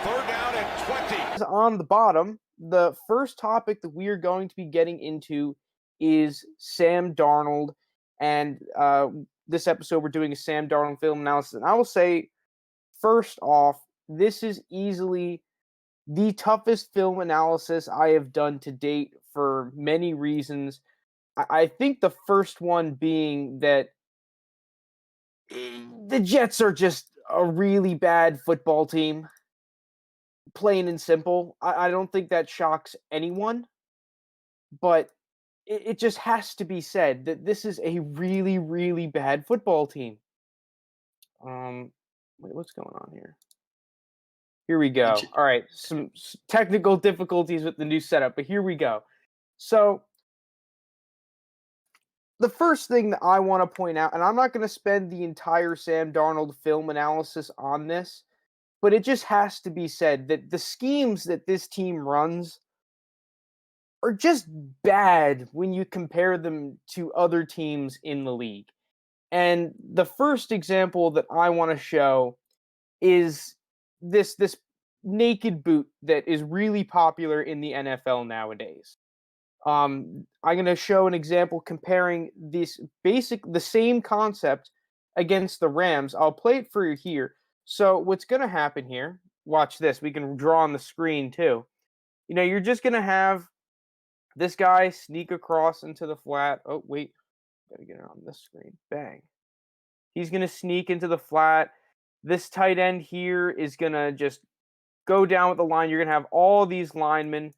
Third down and 20. On the bottom, the first topic that we are going to be getting into is Sam Darnold. And this episode, we're doing a Sam Darnold film analysis. And I will say, first off, this is easily the toughest film analysis I have done to date for many reasons. I think the first one being that the Jets are just a really bad football team. Plain and simple. I don't think that shocks anyone, but it just has to be said that this is a really, really bad football team. Wait, what's going on here? Here we go. All right, some technical difficulties with the new setup, but here we go. So, the first thing that I want to point out, and I'm not going to spend the entire Sam Darnold film analysis on this, but it just has to be said that the schemes that this team runs are just bad when you compare them to other teams in the league. And the first example that I want to show is this naked boot that is really popular in the NFL nowadays. I'm going to show an example comparing the same concept against the Rams. I'll play it for you here. So what's going to happen here, watch this. We can draw on the screen too. You're just going to have this guy sneak across into the flat. Oh, wait. Gotta get it on this screen. Bang. He's going to sneak into the flat. This tight end here is going to just go down with the line. You're going to have all these linemen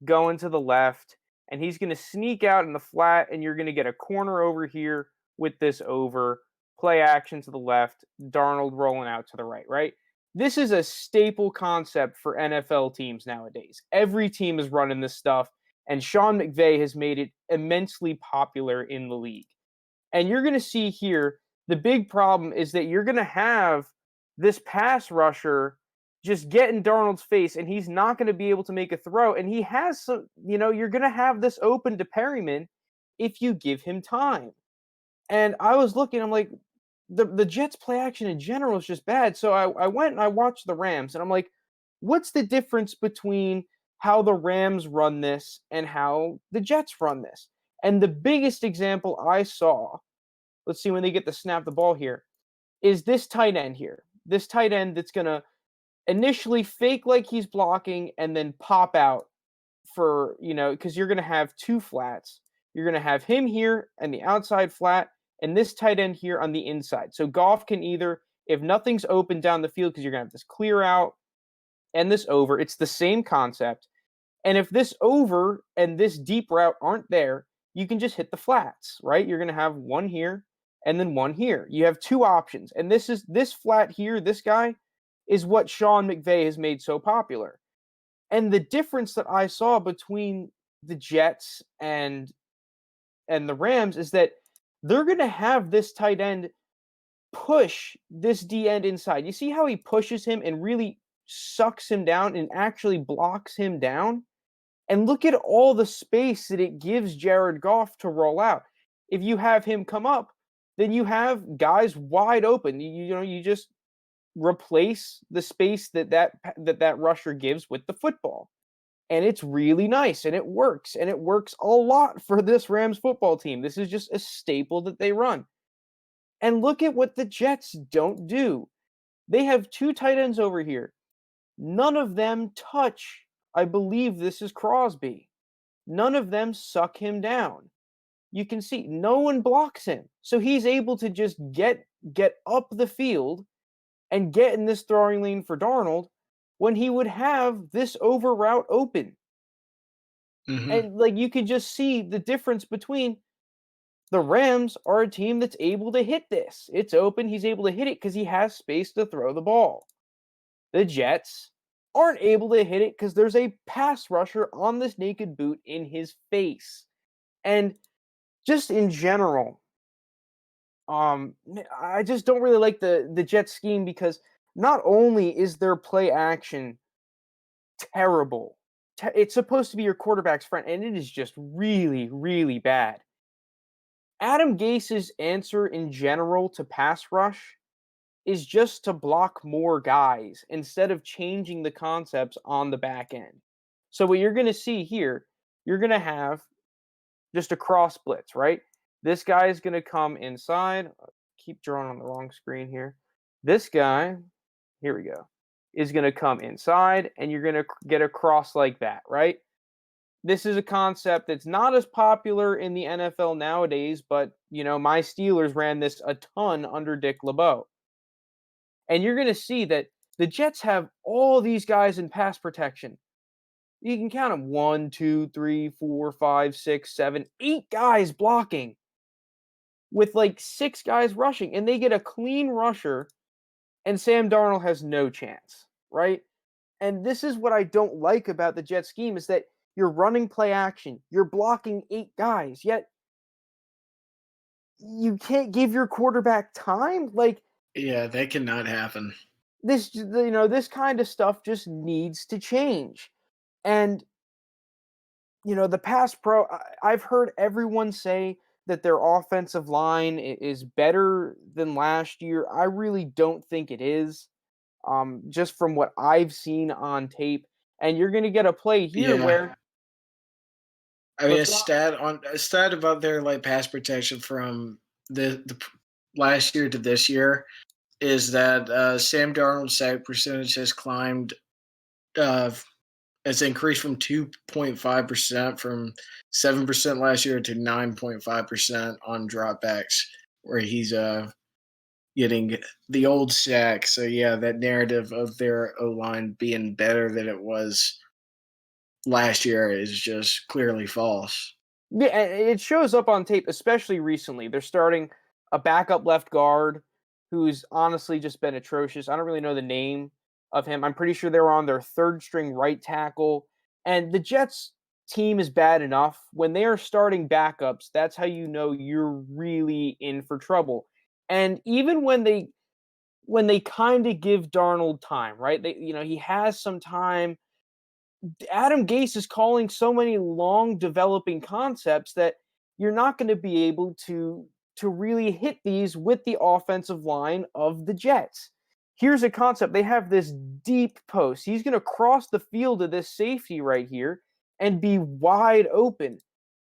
going to the left. And he's going to sneak out in the flat. And you're going to get a corner over here with this over. Play action to the left. Darnold rolling out to the right, right? This is a staple concept for NFL teams nowadays. Every team is running this stuff. And Sean McVay has made it immensely popular in the league. And you're going to see here, the big problem is that you're going to have this pass rusher just get in Darnold's face, and he's not going to be able to make a throw. And he has some, you're going to have this open to Perryman if you give him time. And I was looking, I'm like, the Jets play action in general is just bad. So I went and I watched the Rams, and I'm like, what's the difference between how the Rams run this and how the Jets run this? And the biggest example I saw, let's see when they get to snap the ball here, is this tight end here. This tight end that's going to initially fake like he's blocking and then pop out for, because you're going to have two flats. You're going to have him here and the outside flat and this tight end here on the inside. So Goff can either, if nothing's open down the field, because you're going to have this clear out and this over, it's the same concept. And if this over and this deep route aren't there, you can just hit the flats, right? You're going to have one here and then one here. You have two options. And this flat here, this guy, is what Sean McVay has made so popular. And the difference that I saw between the Jets and the Rams is that they're going to have this tight end push this D end inside. You see how he pushes him and really sucks him down and actually blocks him down? And look at all the space that it gives Jared Goff to roll out. If you have him come up, then you have guys wide open. You just replace the space that rusher gives with the football. And it's really nice, and it works a lot for this Rams football team. This is just a staple that they run. And look at what the Jets don't do. They have two tight ends over here. None of them touch, I believe this is Crosby. None of them suck him down. You can see no one blocks him. So he's able to just get up the field and get in this throwing lane for Darnold when he would have this over route open. Mm-hmm. And you can just see the difference between the Rams are a team that's able to hit this. It's open. He's able to hit it because he has space to throw the ball. The Jets aren't able to hit it because there's a pass rusher on this naked boot in his face. And just in general, I just don't really like the Jets scheme because not only is their play action terrible, it's supposed to be your quarterback's friend, and it is just really, really bad. Adam Gase's answer in general to pass rush is just to block more guys instead of changing the concepts on the back end. So what you're going to see here, you're going to have just a cross blitz, right? This guy is going to come inside. Keep drawing on the wrong screen here. This guy, here we go, is going to come inside and you're going to get a cross like that, right? This is a concept that's not as popular in the NFL nowadays, but my Steelers ran this a ton under Dick LeBeau. And you're going to see that the Jets have all these guys in pass protection. You can count them 1, 2, 3, 4, 5, 6, 7, 8 guys blocking with like 6 guys rushing, and they get a clean rusher, and Sam Darnold has no chance, right? And this is what I don't like about the Jet scheme is that you're running play action, you're blocking 8 guys, yet you can't give your quarterback time. Like Yeah, that cannot happen. this kind of stuff just needs to change. And the pass pro, I've heard everyone say that their offensive line is better than last year. I really don't think it is, just from what I've seen on tape. And you're going to get a play here Yeah. where I mean, let's go. a stat about their like pass protection from last year to this year is that Sam Darnold's sack percentage has climbed. Uh, it's increased from 2.5% from 7% last year to 9.5% on dropbacks, where he's getting the old sack. So yeah, that narrative of their O line being better than it was last year is just clearly false. Yeah, it shows up on tape, especially recently. They're starting a backup left guard who's honestly just been atrocious. I don't really know the name of him. I'm pretty sure they were on their third string right tackle. And the Jets team is bad enough. When they are starting backups, that's how you know you're really in for trouble. And even when they kind of give Darnold time, right? He has some time. Adam Gase is calling so many long developing concepts that you're not going to be able to really hit these with the offensive line of the Jets. Here's a concept. They have this deep post. He's going to cross the field to this safety right here and be wide open.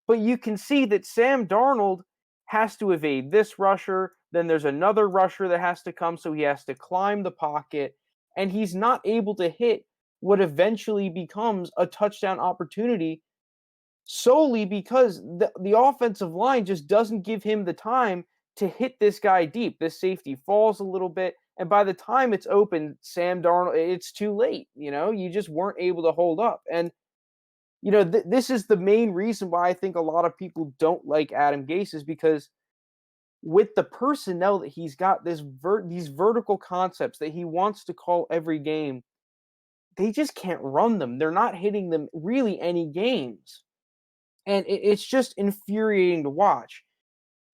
But you can see that Sam Darnold has to evade this rusher. Then there's another rusher that has to come, so he has to climb the pocket, and he's not able to hit what eventually becomes a touchdown opportunity solely because the offensive line just doesn't give him the time to hit this guy deep. This safety falls a little bit, and by the time it's open, Sam Darnold, it's too late. You just weren't able to hold up. And this is the main reason why I think a lot of people don't like Adam Gase is because with the personnel that he's got, these vertical concepts that he wants to call every game, they just can't run them. They're not hitting them really any games, and it's just infuriating to watch.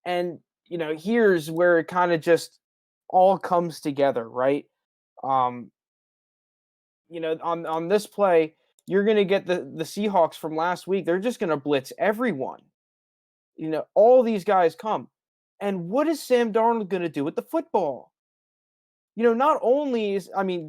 And here's where it kind of just all comes together, right? Um, on this play, you're going to get the Seahawks from last week. They're just going to blitz everyone. All these guys come. And what is Sam Darnold going to do with the football? Not only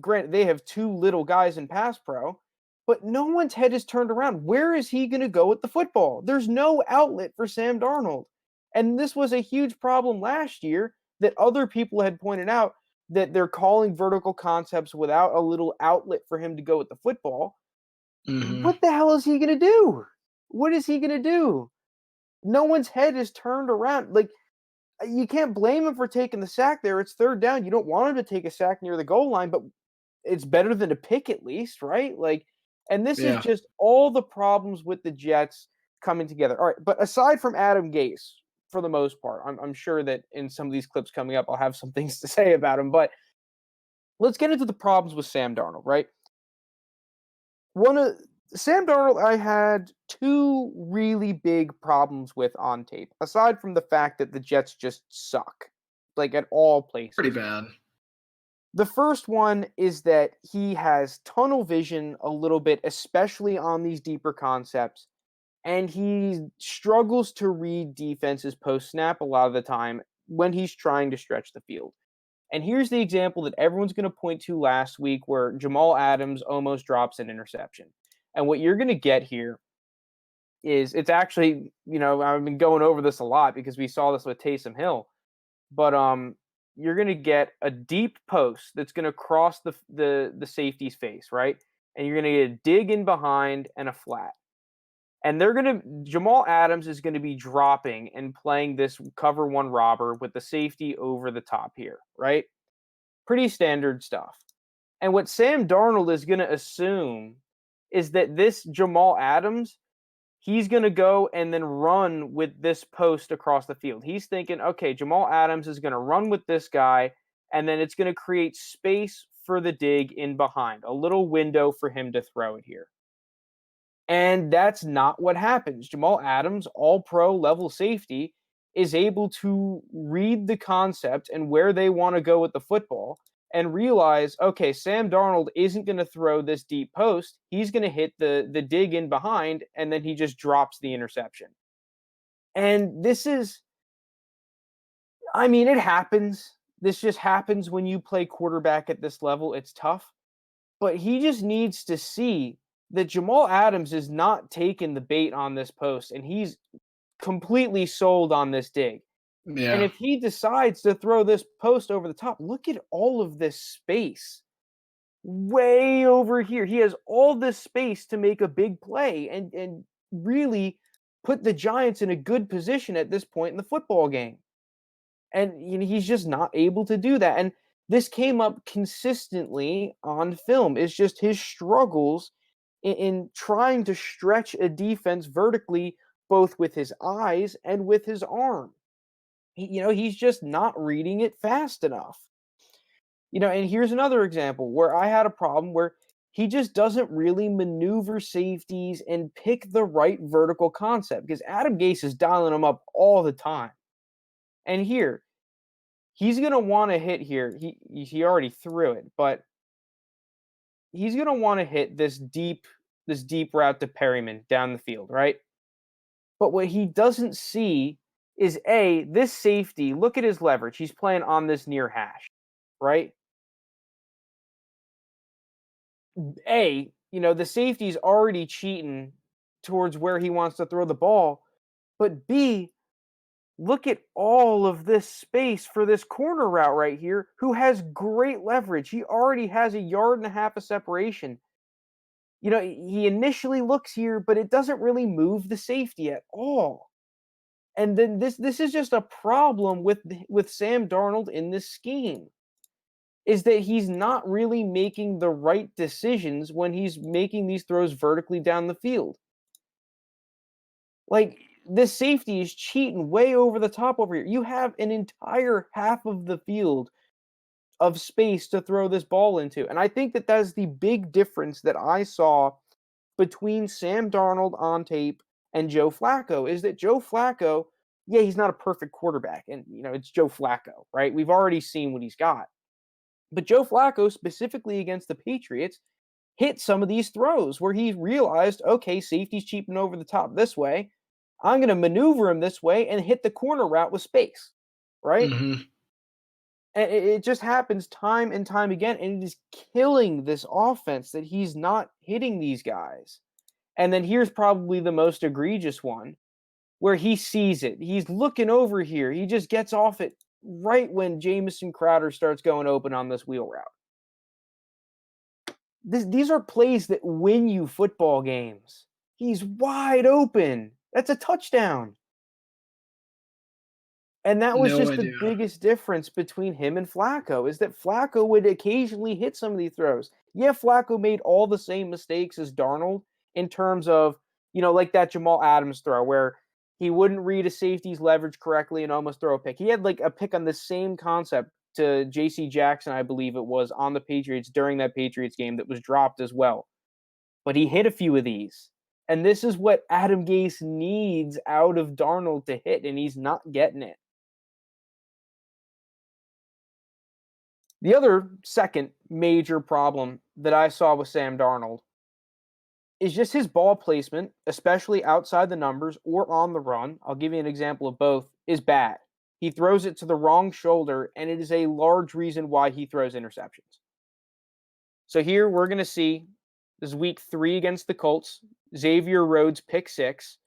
granted, they have 2 little guys in pass pro, but no one's head is turned around. Where is he going to go with the football? There's no outlet for Sam Darnold. And this was a huge problem last year that other people had pointed out that they're calling vertical concepts without a little outlet for him to go with the football. Hmm. What the hell is he going to do? What is he going to do? No one's head is turned around. Like, you can't blame him for taking the sack there. It's third down. You don't want him to take a sack near the goal line, but it's better than a pick at least, right? Like, and this is Yeah, just all the problems with the Jets coming together. All right, but aside from Adam Gase, for the most part, I'm sure that in some of these clips coming up, I'll have some things to say about him. But let's get into the problems with Sam Darnold, right? One of Sam Darnold, I had 2 really big problems with on tape, aside from the fact that the Jets just suck, like at all pretty places. bad. The first one is that he has tunnel vision a little bit, especially on these deeper concepts, and he struggles to read defenses post snap a lot of the time when he's trying to stretch the field. And here's the example that everyone's going to point to last week where Jamal Adams almost drops an interception. And what you're going to get here is it's actually, I've been going over this a lot because we saw this with Taysom Hill, but you're going to get a deep post that's going to cross the safety's face, right? And you're going to get a dig in behind and a flat. And Jamal Adams is going to be dropping and playing this cover one robber with the safety over the top here, right? Pretty standard stuff. And what Sam Darnold is going to assume is that this Jamal Adams, he's going to go and then run with this post across the field. He's thinking, okay, Jamal Adams is going to run with this guy, and then it's going to create space for the dig in behind, a little window for him to throw it here. And that's not what happens. Jamal Adams, all pro level safety, is able to read the concept and where they want to go with the football and realize, okay, Sam Darnold isn't going to throw this deep post. He's going to hit the dig in behind, and then he just drops the interception. And this is, I mean, it happens. This just happens when you play quarterback at this level. It's tough. But he just needs to see that Jamal Adams is not taking the bait on this post, and he's completely sold on this dig. And Yeah. if he decides to throw this post over the top, look at all of this space way over here. He has all this space to make a big play and really put the Giants in a good position at this point in the football game. And he's just not able to do that. And this came up consistently on film. It's just his struggles in trying to stretch a defense vertically, both with his eyes and with his arm. He's just not reading it fast enough. And here's another example where I had a problem where he just doesn't really maneuver safeties and pick the right vertical concept because Adam Gase is dialing him up all the time. And here, he's going to want to hit here. He already threw it, but he's going to want to hit this deep route to Perryman down the field, right? But what he doesn't see is this safety, look at his leverage. He's playing on this near hash, right? The safety's already cheating towards where he wants to throw the ball. But B, look at all of this space for this corner route right here, who has great leverage. He already has 1.5 yards of separation. He initially looks here, but it doesn't really move the safety at all. And then this is just a problem with Sam Darnold in this scheme, is that he's not really making the right decisions when he's making these throws vertically down the field. Like, this safety is cheating way over the top over here. You have an entire half of the field of space to throw this ball into. And I think that is the big difference that I saw between Sam Darnold on tape and Joe Flacco, is that Joe Flacco, yeah, he's not a perfect quarterback. And, it's Joe Flacco, right? We've already seen what he's got. But Joe Flacco, specifically against the Patriots, hit some of these throws where he realized, okay, safety's cheaping over the top this way. I'm going to maneuver him this way and hit the corner route with space, right? Mm-hmm. And it just happens time and time again, and it is killing this offense that he's not hitting these guys. And then here's probably the most egregious one, where he sees it. He's looking over here. He just gets off it right when Jamison Crowder starts going open on this wheel route. These are plays that win you football games. He's wide open. That's a touchdown. And that was No just the idea. biggest difference between him and Flacco, is that Flacco would occasionally hit some of these throws. Yeah, Flacco made all the same mistakes as Darnold in terms of, like that Jamal Adams throw where he wouldn't read a safety's leverage correctly and almost throw a pick. He had like a pick on the same concept to J.C. Jackson, I believe it was, on the Patriots during that Patriots game that was dropped as well. But he hit a few of these. And this is what Adam Gase needs out of Darnold to hit, and he's not getting it. The other second major problem that I saw with Sam Darnold is just his ball placement, especially outside the numbers or on the run. I'll give you an example of both, is bad. He throws it to the wrong shoulder, and it is a large reason why he throws interceptions. So here we're going to see this is week 3 against the Colts. Xavier Rhodes pick 6.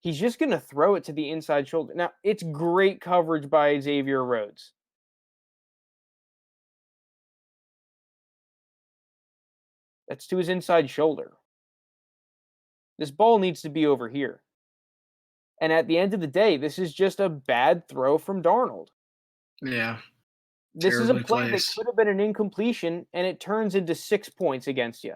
He's just going to throw it to the inside shoulder. Now, it's great coverage by Xavier Rhodes. That's to his inside shoulder. This ball needs to be over here. And at the end of the day, this is just a bad throw from Darnold. Yeah. This is a Terribly play that placed. could have been an incompletion, and it turns into 6 points against you.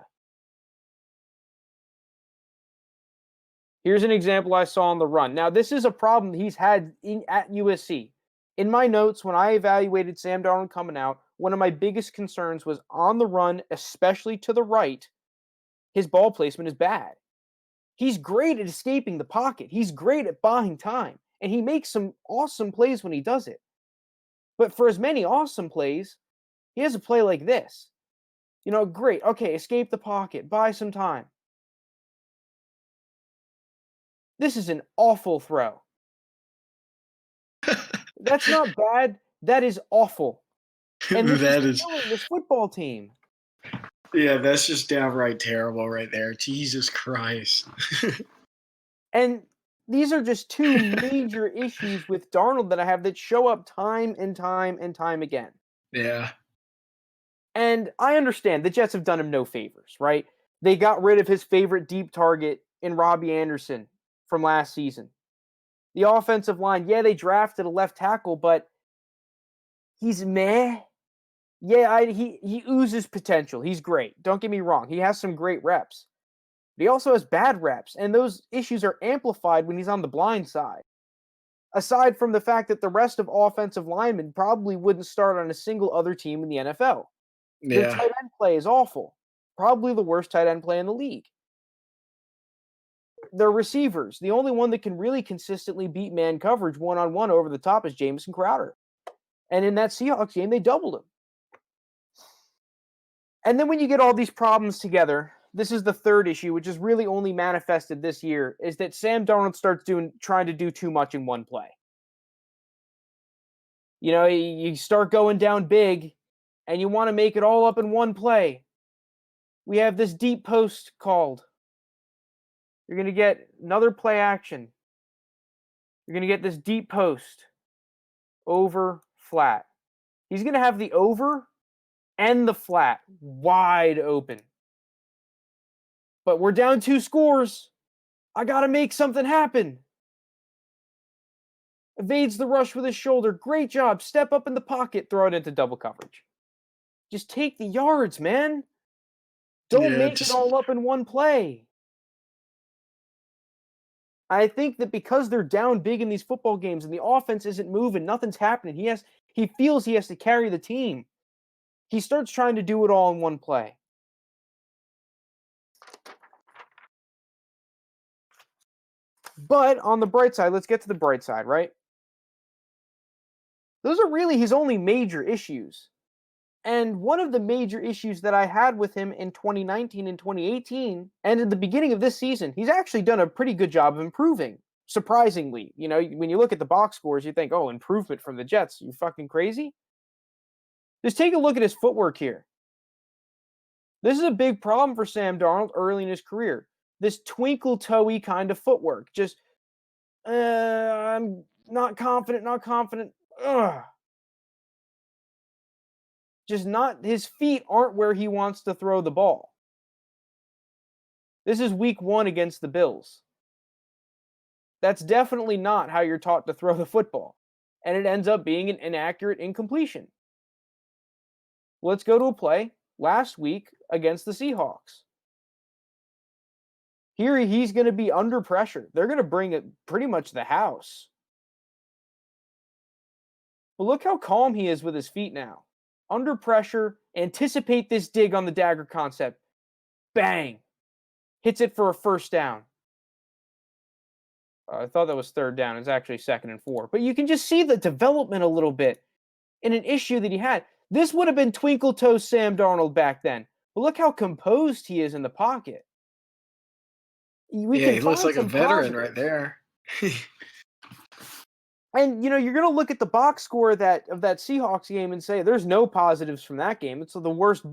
Here's an example I saw on the run. Now, this is a problem he's had at USC. In my notes, when I evaluated Sam Darnold coming out, one of my biggest concerns was on the run, especially to the right, his ball placement is bad. He's great at escaping the pocket. He's great at buying time, and he makes some awesome plays when he does it. But for as many awesome plays, he has a play like this. Great. Okay, escape the pocket, buy some time. This is an awful throw. That's not bad. That is awful. And this is That is, killing this football team. yeah, that's just downright terrible right there. Jesus Christ. And these are just two major issues with Darnold that I have that show up time and time and time again. Yeah. And I understand the Jets have done him no favors, right? They got rid of his favorite deep target in Robbie Anderson from last season. The offensive line, yeah, they drafted a left tackle, but he's meh. Yeah, he oozes potential. He's great. Don't get me wrong. He has some great reps. But he also has bad reps, and those issues are amplified when he's on the blind side. Aside from the fact that the rest of offensive linemen probably wouldn't start on a single other team in the NFL. Their Yeah. tight end play is awful. Probably the worst tight end play in the league. Their receivers, the only one that can really consistently beat man coverage one-on-one over the top is Jamison Crowder. And in that Seahawks game, they doubled him. And then when you get all these problems together, this is the third issue, which is really only manifested this year, is that Sam Darnold starts trying to do too much in one play. You start going down big, and you want to make it all up in one play. We have this deep post called. You're going to get another play action. You're going to get this deep post. Over, flat. He's going to have the over and the flat wide open. But we're down 2 scores. I got to make something happen. Evades the rush with his shoulder. Great job. Step up in the pocket. Throw it into double coverage. Just take the yards, man. Don't Yeah, make it just all up in one play. I think that because they're down big in these football games and the offense isn't moving, nothing's happening. He feels he has to carry the team. He starts trying to do it all in one play. But on the bright side, let's get to the bright side, right? Those are really his only major issues. And one of the major issues that I had with him in 2019 and 2018, and in the beginning of this season, he's actually done a pretty good job of improving. Surprisingly, when you look at the box scores, you think, oh, improvement from the Jets. You fucking crazy? Just take a look at his footwork here. This is a big problem for Sam Darnold early in his career. This twinkle toey kind of footwork. Just, I'm not confident. Ugh. Just not, his feet aren't where he wants to throw the ball. This is week 1 against the Bills. That's definitely not how you're taught to throw the football. And it ends up being an inaccurate incompletion. Let's go to a play last week against the Seahawks. Here he's going to be under pressure. They're going to bring it pretty much the house. But look how calm he is with his feet now. Under pressure, anticipate this dig on the dagger concept. Bang! Hits it for a first down. I thought that was third down. It's actually 2nd and 4. But you can just see the development a little bit in an issue that he had. This would have been twinkle toes Sam Darnold back then. But look how composed he is in the pocket. We yeah, can he looks find like a some veteran right positives. there. And you're going to look at the box score of that Seahawks game and say there's no positives from that game. It's the worst,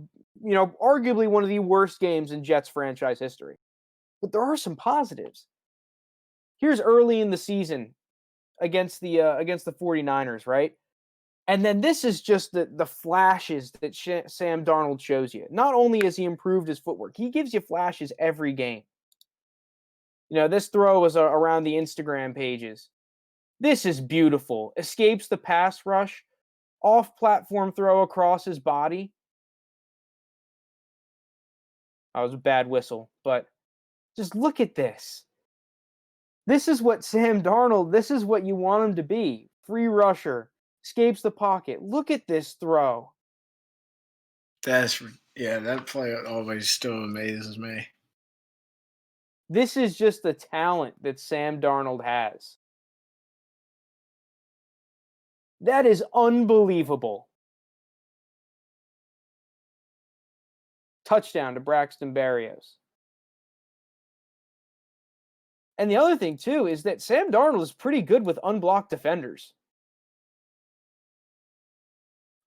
arguably one of the worst games in Jets franchise history. But there are some positives. Here's early in the season against the 49ers, right? And then this is just the flashes that Sam Darnold shows you. Not only has he improved his footwork, he gives you flashes every game. This throw was around the Instagram pages. This is beautiful. Escapes the pass rush, off platform throw across his body. That was a bad whistle, but just look at this. This is what Sam Darnold, this is what you want him to be. Free rusher, escapes the pocket. Look at this throw. That play always still amazes me. This is just the talent that Sam Darnold has. That is unbelievable. Touchdown to Braxton Berrios. And the other thing, too, is that Sam Darnold is pretty good with unblocked defenders.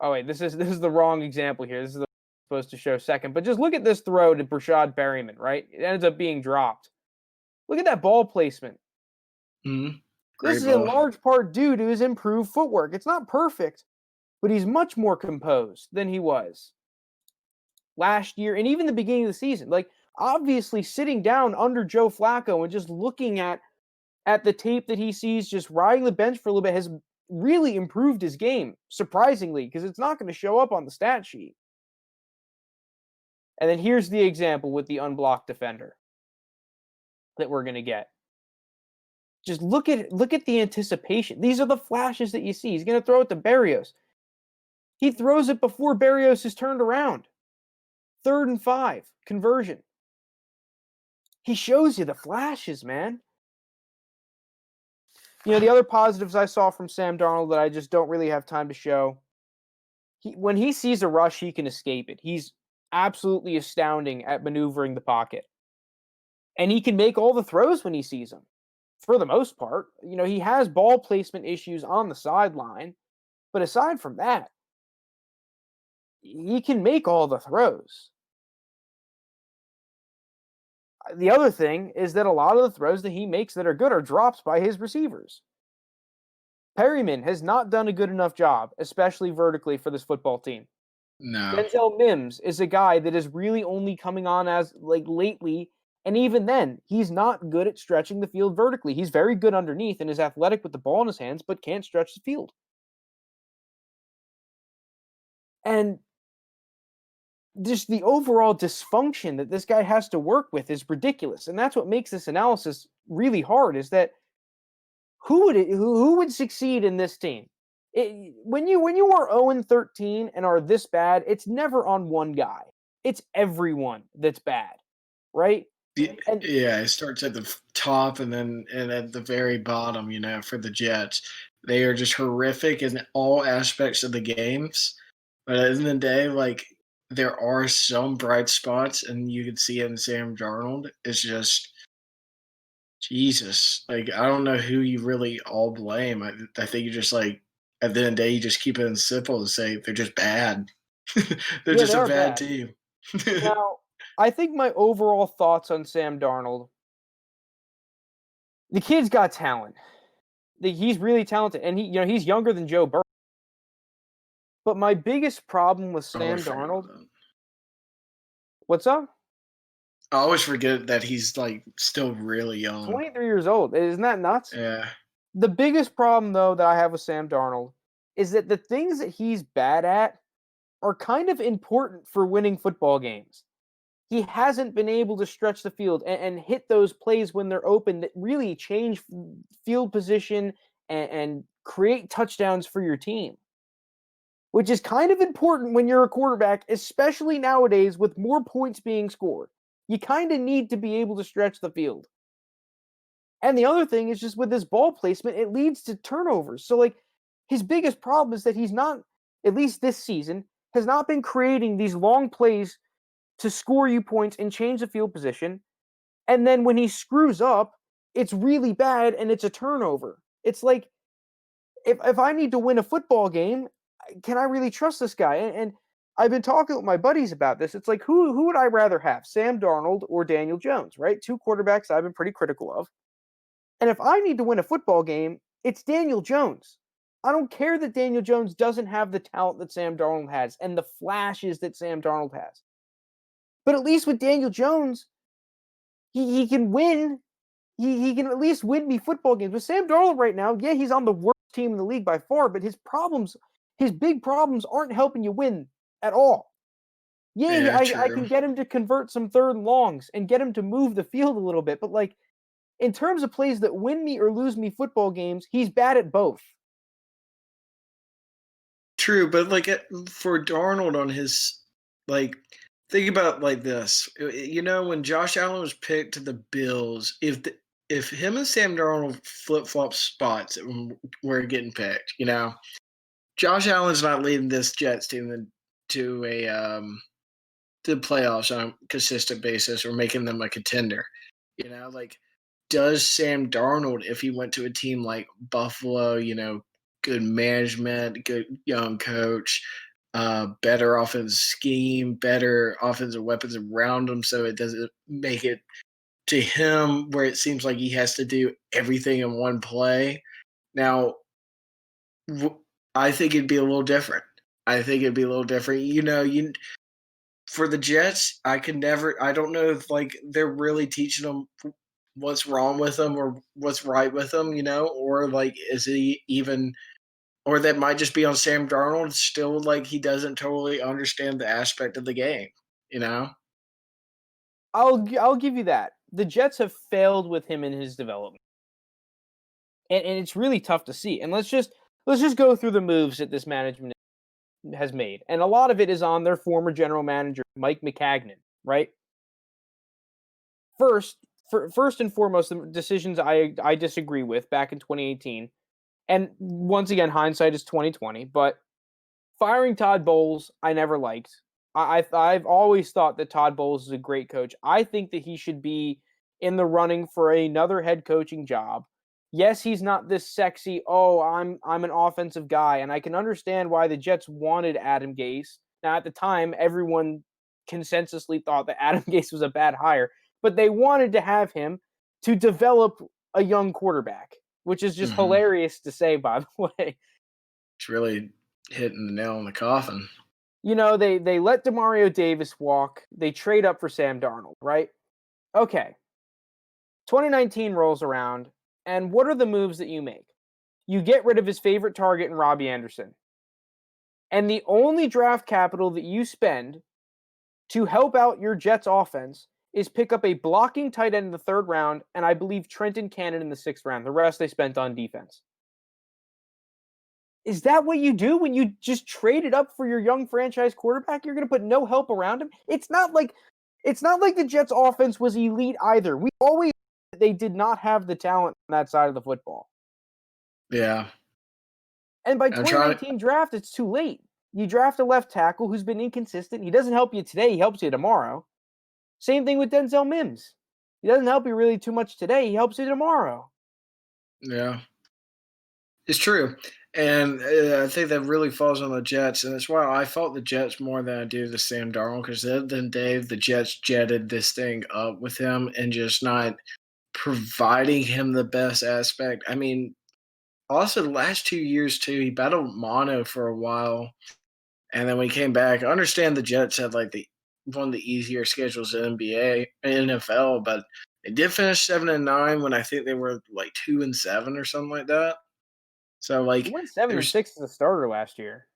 Oh, wait, this is the wrong example here. This is supposed to show second. But just look at this throw to Brashad Berryman, right? It ends up being dropped. Look at that ball placement. Mm-hmm. This Great is in ball. large part due to his improved footwork. It's not perfect, but he's much more composed than he was last year and even the beginning of the season. Like, obviously, sitting down under Joe Flacco and just looking at the tape that he sees, just riding the bench for a little bit, has really improved his game, surprisingly, because it's not going to show up on the stat sheet. And then here's the example with the unblocked defender that we're going to get. Just look at the anticipation. These are the flashes that you see. He's going to throw it to Berrios. He throws it before Berrios is turned around. 3rd and 5, conversion. He shows you the flashes, man. The other positives I saw from Sam Darnold that I just don't really have time to show. When he sees a rush, he can escape it. He's absolutely astounding at maneuvering the pocket. And he can make all the throws when he sees them. For the most part, he has ball placement issues on the sideline, but aside from that, he can make all the throws. The other thing is that a lot of the throws that he makes that are good are drops by his receivers. Perryman has not done a good enough job, especially vertically, for this football team. No. Denzel Mims is a guy that is really only coming on as lately, and even then, he's not good at stretching the field vertically. He's very good underneath and is athletic with the ball in his hands, but can't stretch the field. And just the overall dysfunction that this guy has to work with is ridiculous. And that's what makes this analysis really hard, is that who would succeed in this team? When you are 0-13 and are this bad, it's never on one guy. It's everyone that's bad, right? And Yeah, it starts at the top and at the very bottom, for the Jets. They are just horrific in all aspects of the games. But at the end of the day, like, there are some bright spots, and you can see it in Sam Darnold. It's just Jesus. Like, I don't know who you really all blame. I think you just, like, at the end of the day, you just keep it simple and say they're just bad. They're yeah, just they a are bad bad. team. Now, I think my overall thoughts on Sam Darnold, the kid's got talent. He's really talented, and he's younger than Joe Burrow. But my biggest problem with I always Sam forget about Darnold, that. what's up? I always forget that he's, like, still really young. 23 years old. Isn't that nuts? Yeah. The biggest problem, though, that I have with Sam Darnold is that the things that he's bad at are kind of important for winning football games. He hasn't been able to stretch the field and hit those plays when they're open that really change field position and create touchdowns for your team, which is kind of important when you're a quarterback, especially nowadays with more points being scored. You kind of need to be able to stretch the field. And the other thing is just with this ball placement, it leads to turnovers. So, like, his biggest problem is that he's not, at least this season, has not been creating these long plays to score you points and change the field position. And then when he screws up, it's really bad and it's a turnover. It's like if I need to win a football game, can I really trust this guy? And I've been talking with my buddies about this. It's like who would I rather have, Sam Darnold or Daniel Jones? Right, two quarterbacks I've been pretty critical of. And if I need to win a football game, it's Daniel Jones. I don't care that Daniel Jones doesn't have the talent that Sam Darnold has and the flashes that Sam Darnold has. But at least with Daniel Jones, he can win. He can at least win me football games. With Sam Darnold right now, yeah, he's on the worst team in the league by far, but his big problems aren't helping you win at all. Yeah, Yeah, I true. can get him to convert some third and longs and get him to move the field a little bit, but like in terms of plays that win me or lose me football games, he's bad at both. True, but like for Darnold on his like think about it like this. When Josh Allen was picked to the Bills, if him and Sam Darnold flip flop spots were getting picked, Josh Allen's not leading this Jets team to a to the playoffs on a consistent basis or making them a contender. Like does Sam Darnold, if he went to a team like Buffalo, good management, good young coach, better offensive scheme, better offensive weapons around him, so it doesn't make it to him where it seems like he has to do everything in one play. Now, I think it'd be a little different. I think it'd be a little different. For the Jets, I don't know if like they're really teaching them what's wrong with them or what's right with them, or like is he even or that might just be on Sam Darnold still like he doesn't totally understand the aspect of the game, you know? I'll give you that. The Jets have failed with him in his development, and it's really tough to see. And let's just go through the moves that this management has made, and a lot of it is on their former general manager Mike McCagnon, right? First, first and foremost, the decisions I disagree with back in 2018, and once again, hindsight is 2020. But firing Todd Bowles, I never liked. I've always thought that Todd Bowles is a great coach. I think that he should be in the running for another head coaching job. Yes, he's not this sexy, oh, I'm an offensive guy, and I can understand why the Jets wanted Adam Gase. Now at the time, everyone consensusly thought that Adam Gase was a bad hire, but they wanted to have him to develop a young quarterback, which is just Mhm. hilarious to say, by the way. It's really hitting the nail in the coffin. They let Demario Davis walk. They trade up for Sam Darnold, right? Okay. 2019 rolls around, and what are the moves that you make? You get rid of his favorite target in Robbie Anderson. And the only draft capital that you spend to help out your Jets offense is pick up a blocking tight end in the third round, and I believe Trenton Cannon in the sixth round. The rest they spent on defense. Is that what you do when you just traded up for your young franchise quarterback? You're going to put no help around him? It's not like the Jets offense was elite either. We always they did not have the talent on that side of the football. Yeah. And by I'm trying 2019 draft, it's too late. You draft a left tackle who's been inconsistent. He doesn't help you today, he helps you tomorrow. Same thing with Denzel Mims. He doesn't help you really too much today, he helps you tomorrow. yeah. It's true. And I think that really falls on the Jets, and that's why I fault the Jets more than I do the Sam Darnold, because the other than Dave, the Jets jetted this thing up with him and just not providing him the best aspect. I mean, also the last 2 years too, he battled mono for a while, and then when he came back, I understand the Jets had like the one of the easier schedules in NBA and NFL, but they did finish 7-9 when I think they were like 2-7 or something like that. So He like went 7 and there's 6 as a starter last year.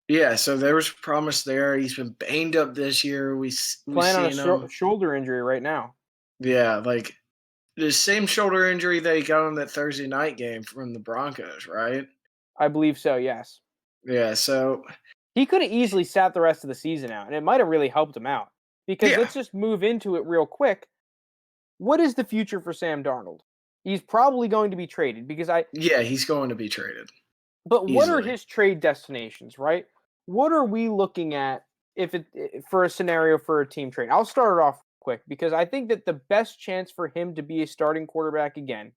yeah, so there was promise there. He's been banged up this year. We Playing on a seen him. shoulder injury right now. Yeah, like the same shoulder injury that he got on that Thursday night game from the Broncos, right? I believe so, yes. Yeah, so He could have easily sat the rest of the season out, and it might have really helped him out. Because yeah, let's just move into it real quick. What is the future for Sam Darnold? He's probably going to be traded because I yeah, he's going to be traded but what are easily. his trade destinations, right? What are we looking at for a scenario for a team trade? I'll start it off quick because I think that the best chance for him to be a starting quarterback again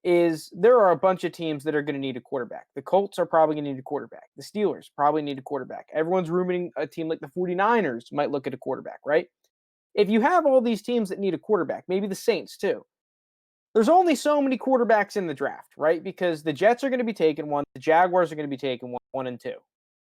is there are a bunch of teams that are going to need a quarterback. The Colts are probably going to need a quarterback. The Steelers probably need a quarterback. Everyone's rumoring a team like the 49ers might look at a quarterback, right? If you have all these teams that need a quarterback, maybe the Saints too, there's only so many quarterbacks in the draft, right? Because the Jets are going to be taking one, the Jaguars are going to be taking one and two.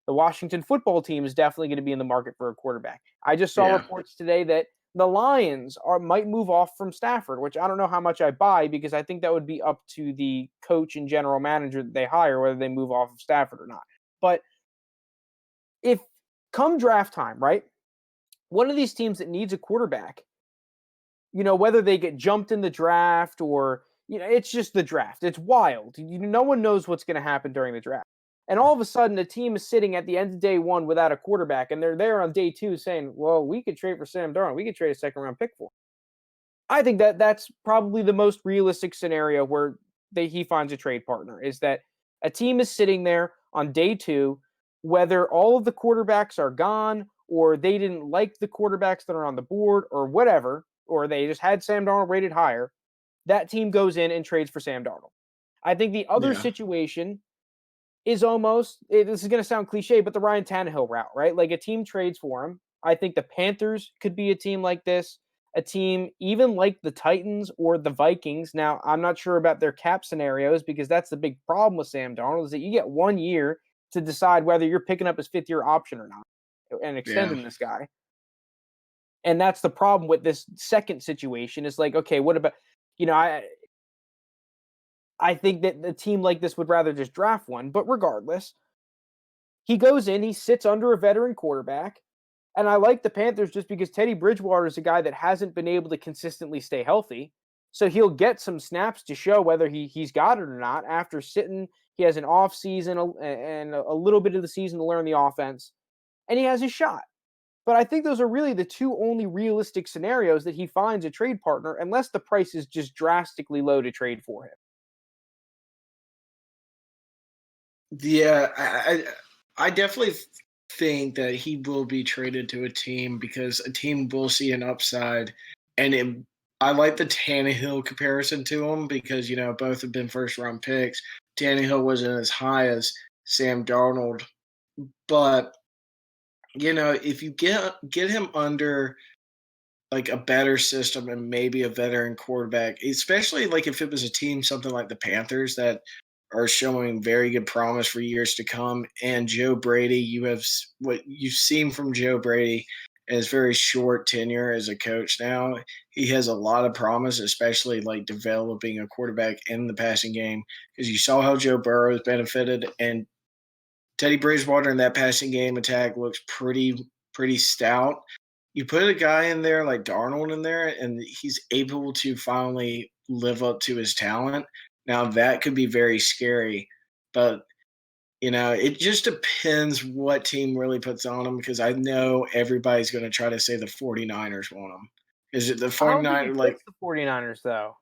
The Washington football team is definitely going to be in the market for a quarterback. I just saw Yeah. reports today that the Lions might move off from Stafford, which I don't know how much I buy because I think that would be up to the coach and general manager that they hire whether they move off of Stafford or not. But if come draft time, right? One of these teams that needs a quarterback, whether they get jumped in the draft or, it's just the draft. It's wild. No one knows what's going to happen during the draft. And all of a sudden, a team is sitting at the end of day one without a quarterback, and they're there on day two saying, well, we could trade for Sam Darnold. We could trade a second round pick for him. I think that that's probably the most realistic scenario where he finds a trade partner is that a team is sitting there on day two, whether all of the quarterbacks are gone or they didn't like the quarterbacks that are on the board or whatever, or they just had Sam Darnold rated higher, that team goes in and trades for Sam Darnold. I think the other Yeah. situation is almost, this is going to sound cliche, but the Ryan Tannehill route, right? Like a team trades for him. I think the Panthers could be a team like this, a team even like the Titans or the Vikings. Now, I'm not sure about their cap scenarios because that's the big problem with Sam Darnold is that you get 1 year to decide whether you're picking up his fifth-year option or not and Yeah. extending this guy. And that's the problem with this second situation is like, okay, what about, I think that a team like this would rather just draft one, but regardless, he goes in, he sits under a veteran quarterback. And I like the Panthers just because Teddy Bridgewater is a guy that hasn't been able to consistently stay healthy. So he'll get some snaps to show whether he's got it or not after sitting. He has an off season and a little bit of the season to learn the offense, and he has his shot. But I think those are really the two only realistic scenarios that he finds a trade partner, unless the price is just drastically low to trade for him. Yeah, I definitely think that he will be traded to a team because a team will see an upside, and I like the Tannehill comparison to him because both have been first round picks. Tannehill wasn't as high as Sam Darnold, but if you get him under like a better system and maybe a veteran quarterback, especially like if it was a team something like the Panthers that are showing very good promise for years to come. And Joe Brady, what you've seen from Joe Brady in his very short tenure as a coach now. He has a lot of promise, especially like developing a quarterback in the passing game, because you saw how Joe Burrow has benefited, and Teddy Bridgewater in that passing game attack looks pretty stout. You put a guy in there like Darnold in there, and he's able to finally live up to his talent. Now that could be very scary, but it just depends what team really puts on him because I know everybody's going to try to say the 49ers want him. Is it the I don't think he 49ers like fits the 49ers, though.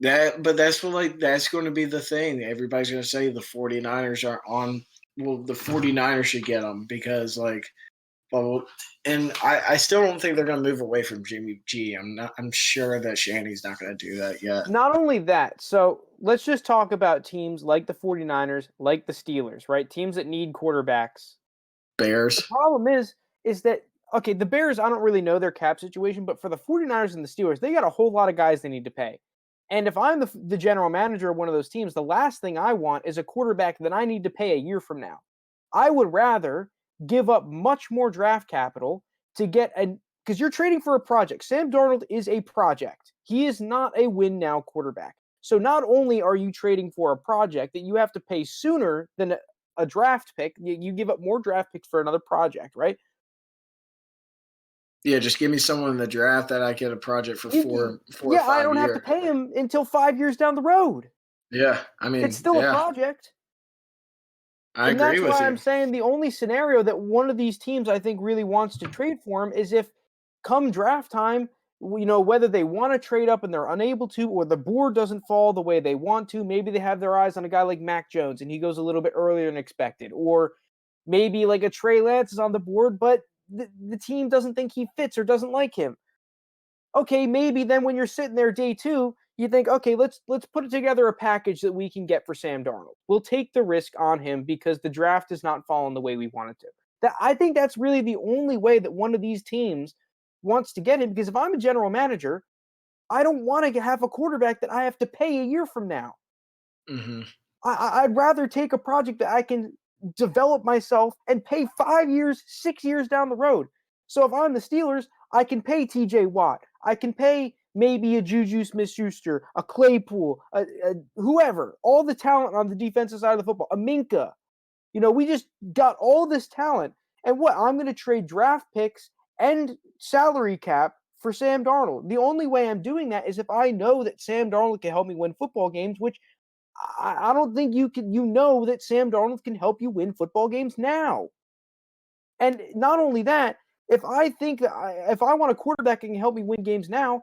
that? But that's going to be the thing. Everybody's going to say the 49ers are on. Well, the 49ers should get him because well, and I still don't think they're going to move away from Jimmy G. I'm sure that Shanny's not going to do that yet. Not only that, so let's just talk about teams like the 49ers, like the Steelers, right? Teams that need quarterbacks. The Bears. problem is that, okay, the Bears, I don't really know their cap situation, but for the 49ers and the Steelers, they got a whole lot of guys they need to pay. And if I'm the general manager of one of those teams, the last thing I want is a quarterback that I need to pay a year from now. I would rather give up much more draft capital to get because you're trading for a project. Sam Darnold is a project. He is not a win now quarterback. So not only are you trading for a project that you have to pay sooner than a draft pick, you give up more draft picks for another project, right? Yeah, just give me someone in the draft that I get a project for You, four or yeah, I five don't have to years. pay him until 5 years down the road. Yeah, I It's mean, still a yeah, project. I And agree that's with why I'm you. saying the only scenario that one of these teams I think really wants to trade for him is if come draft time, whether they want to trade up and they're unable to, or the board doesn't fall the way they want to. Maybe they have their eyes on a guy like Mac Jones and he goes a little bit earlier than expected. Or maybe like a Trey Lance is on the board, but the team doesn't think he fits or doesn't like him. Okay, maybe then when you're sitting there day two, You think, okay, let's put together a package that we can get for Sam Darnold. We'll take the risk on him because the draft is not falling the way we want it to. I think that's really the only way that one of these teams wants to get him. Because if I'm a general manager, I don't want to have a quarterback that I have to pay a year from now. Hmm. I'd rather take a project that I can develop myself and pay 5 years, 6 years down the road. So if I'm the Steelers, I can pay TJ Watt. I can pay maybe a Juju Smith Schuster, a Claypool, whoever, all the talent on the defensive side of the football, a Minka. We just got all this talent. And what? I'm going to trade draft picks and salary cap for Sam Darnold. The only way I'm doing that is if I know that Sam Darnold can help me win football games, which I don't think you can. That Sam Darnold can help you win football games now. And not only that, if I think that if I want a quarterback that can help me win games now,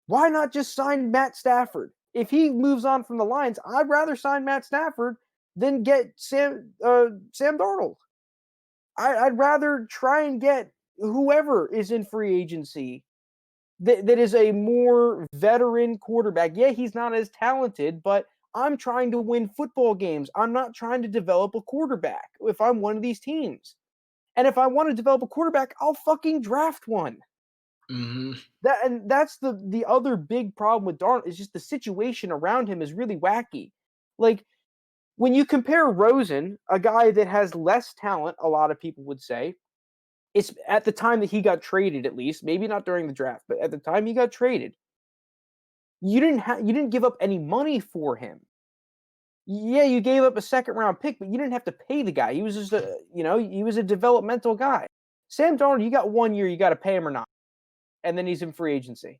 why not just sign Matt Stafford? If he moves on from the Lions, I'd rather sign Matt Stafford than get Sam Darnold. I'd rather try and get whoever is in free agency that is a more veteran quarterback. Yeah, he's not as talented, but I'm trying to win football games. I'm not trying to develop a quarterback if I'm one of these teams. And if I want to develop a quarterback, I'll fucking draft one. Hmm. That's the other big problem with Darnold is just the situation around him is really wacky. Like when you compare Rosen, a guy that has less talent, a lot of people would say, it's at the time that he got traded, at least, maybe not during the draft, but at the time he got traded, you didn't give up any money for him. Yeah, you gave up a second round pick, but you didn't have to pay the guy. He was just he was a developmental guy. Sam Darnold, you got 1 year, you got to pay him or not, and then he's in free agency.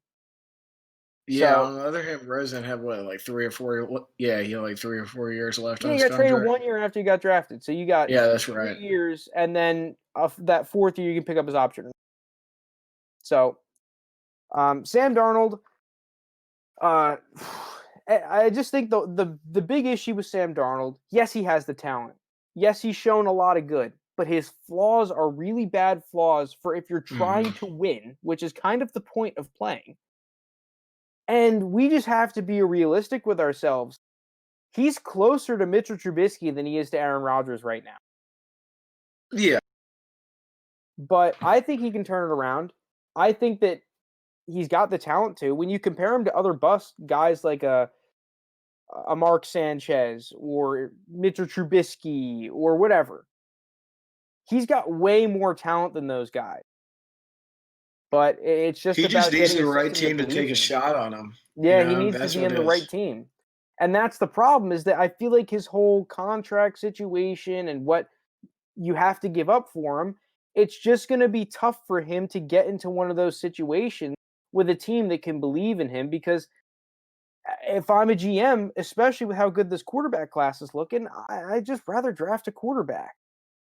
Yeah. So On the other hand, Rosen had what, like 3 or 4? Yeah, he had like 3 or 4 years left on yeah, you his got traded contract. 1 year after you got drafted. So you got Yeah, that's three right. years, and then that fourth year you can pick up his option. So Sam Darnold, uh, I just think the big issue with Sam Darnold, yes, he has the talent. Yes, he's shown a lot of good, but his flaws are really bad flaws for if you're trying Hmm. to win, which is kind of the point of playing. And we just have to be realistic with ourselves. He's closer to Mitchell Trubisky than he is to Aaron Rodgers right now. Yeah. But I think he can turn it around. I think that he's got the talent to. When you compare him to other bust guys like a Mark Sanchez or Mitchell Trubisky or whatever, he's got way more talent than those guys. But it's just He just about needs getting the a right system that team to take believes a in him. shot on him. Yeah, he needs to That's be what in it the right is. team. And that's the problem is that I feel like his whole contract situation and what you have to give up for him, it's just going to be tough for him to get into one of those situations with a team that can believe in him because if I'm a GM, especially with how good this quarterback class is looking, I just rather draft a quarterback.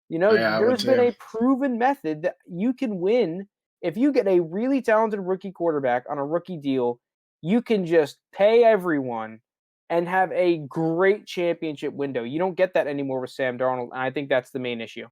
Yeah, I would There's been too. a proven method that you can win if you get a really talented rookie quarterback on a rookie deal. You can just pay everyone and have a great championship window. You don't get that anymore with Sam Darnold, and I think that's the main issue.